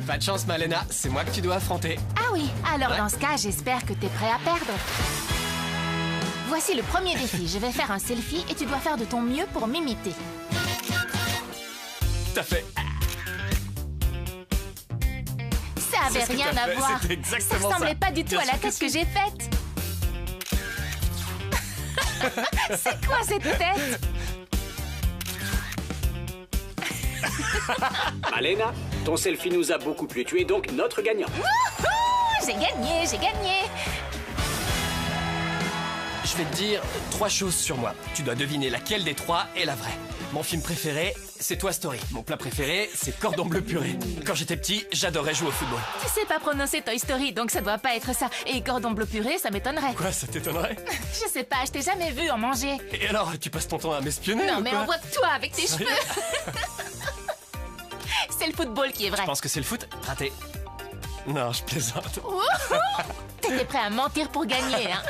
Pas de chance, Malena, c'est moi que tu dois affronter. Ah oui, alors Ouais. dans ce cas, j'espère que t'es prêt à perdre. Voici le premier défi. Je vais faire un selfie et tu dois faire de ton mieux pour m'imiter. T'as fait. Ça avait C'est ce que rien t'as à fait, voir. c'était Ça exactement ressemblait ça. pas du tout Bien à la sûr que tête que si. j'ai faite. C'est quoi cette tête? Malena, ton selfie nous a beaucoup plu. Tu es donc notre gagnant. Wouhou! J'ai gagné, j'ai gagné. Je vais te dire 3 choses sur moi. Tu dois deviner laquelle des 3 est la vraie. Mon film préféré, c'est Toy Story. Mon plat préféré, c'est cordon bleu purée. Quand j'étais petit, j'adorais jouer au football. Tu sais pas prononcer Toy Story, donc ça doit pas être ça. Et cordon bleu purée, ça m'étonnerait. Quoi, ça t'étonnerait? Je sais pas, je t'ai jamais vu en manger. Et alors, tu passes ton temps à m'espionner Non, ou mais quoi? on voit que toi avec tes Sérieux? cheveux. C'est le football qui est vrai. Je pense que c'est le foot. Raté. Non, je plaisante. Wouhou! T'étais prêt à mentir pour gagner, hein?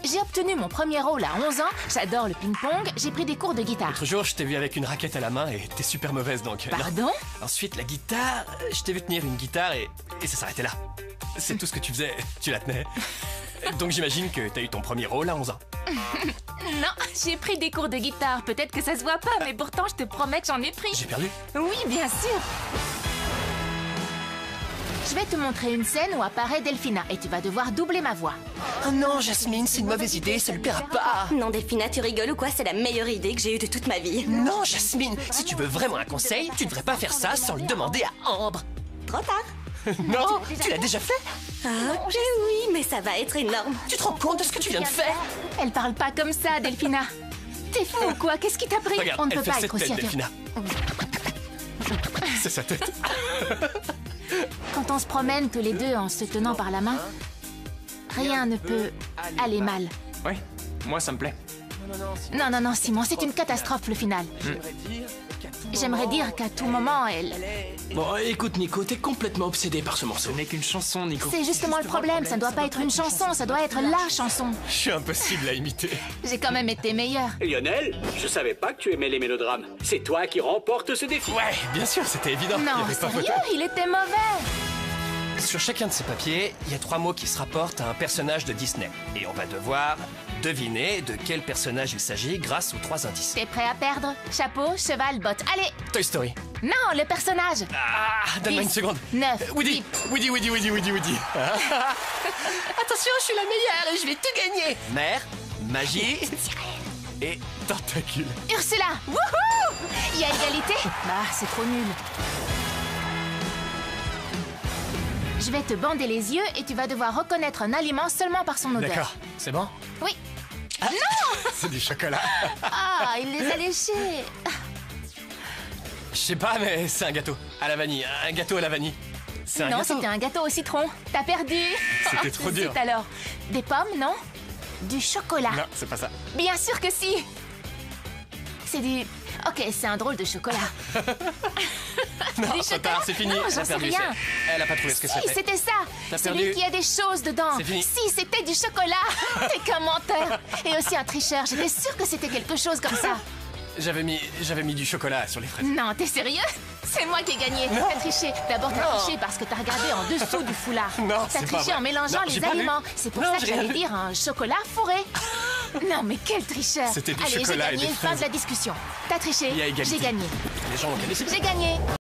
J'ai obtenu mon premier rôle à 11 ans, j'adore le ping-pong, j'ai pris des cours de guitare. L'autre jour, je t'ai vu avec une raquette à la main et t'es super mauvaise donc. non. Pardon? Ensuite, la guitare, je t'ai vu tenir une guitare et ça s'arrêtait là. C'est tout ce que tu faisais, tu la tenais. Donc j'imagine que t'as eu ton premier rôle à 11 ans. Non, j'ai pris des cours de guitare, peut-être que ça se voit pas, mais pourtant je te promets que j'en ai pris. J'ai perdu? Oui, bien sûr. Je vais te montrer une scène où apparaît Delphina et tu vas devoir doubler ma voix. Oh non, Jasmine, c'est une mauvaise idée, ça le paiera pas. Non, Delphina, tu rigoles ou quoi? C'est la meilleure idée que j'ai eue de toute ma vie. Non, Jasmine, si tu veux vraiment un conseil, tu devrais pas faire ça sans le demander à Ambre. Trop tard. Non, tu l'as déjà fait? Ah, oui, mais ça va être énorme. Tu te rends compte de ce que tu viens de faire? Elle parle pas comme ça, Delphina. T'es fou ou quoi? Qu'est-ce qui t'a pris? Regarde, On ne elle peut fait pas cette être aussi tête, affirmé. Delphina. C'est sa tête. Quand on se promène tous les deux en se tenant par la main, rien ne peut aller mal. Ouais, moi ça me plaît. Non, non, non, Simon, c'est une catastrophe le final. J'aimerais dire qu'à tout moment, elle... Bon, écoute, Nico, t'es complètement obsédé par ce morceau. Ce n'est qu'une chanson, Nico. C'est justement le problème, ça doit pas être une chanson, ça doit être la chanson. Je suis impossible à imiter. J'ai quand même été meilleure. Lionel, je savais pas que tu aimais les mélodrames. C'est toi qui remporte ce défi. Ouais, bien sûr, c'était évident. Il y Non, avait pas sérieux, photo. il était mauvais. Sur chacun de ces papiers, il y a 3 mots qui se rapportent à un personnage de Disney. Et on va devoir deviner de quel personnage il s'agit grâce aux 3 indices. T'es prêt à perdre? Chapeau, cheval, botte. Allez! Toy Story. Non, le personnage! Ah, donne-moi 10, une seconde. 9, Woody, Woody, Woody, Woody, Woody, Woody. Attention, je suis la meilleure et je vais tout gagner. Mère, magie et tentacule. Ursula! Wouhou! Il y a égalité? Bah, c'est trop nul. Je vais te bander les yeux et tu vas devoir reconnaître un aliment seulement par son odeur. D'accord, c'est bon? Oui. C'est du chocolat. Ah, il les a léchés. Je sais pas, mais c'est un gâteau à la vanille. Un gâteau à la vanille. C'est un Non, gâteau. c'était un gâteau au citron. T'as perdu. C'était trop dur. Zut alors. Des pommes, non? Du chocolat. Non, c'est pas ça. Bien sûr que si. C'est du... Ok, c'est un drôle de chocolat. Non, Du trop chocolat? tard, c'est fini. Non, Elle j'en a sais perdu. rien. Elle a pas trouvé ce que Si, c'était. c'était ça. T'as Celui perdu. qui a des choses dedans. C'est fini. Si, c'était du chocolat. T'es qu'un menteur. Et aussi un tricheur. J'étais sûre que c'était quelque chose comme ça. J'avais mis du chocolat sur les fraises. Non, t'es sérieux? C'est moi qui ai gagné. Non. T'as triché. D'abord, t'as Non. triché parce que t'as regardé en dessous du foulard. Non, T'as c'est pas triché vrai. en mélangeant Non, j'ai les pas vu. aliments. C'est pour Non, ça que j'ai rien j'allais vu. dire un chocolat fourré. Non, mais quel tricheur. C'était du Allez, chocolat et j'ai gagné. des Fin fraises. de la discussion. T'as triché. Il y a égalité. J'ai gagné. Les gens ont qu'à décider. J'ai gagné.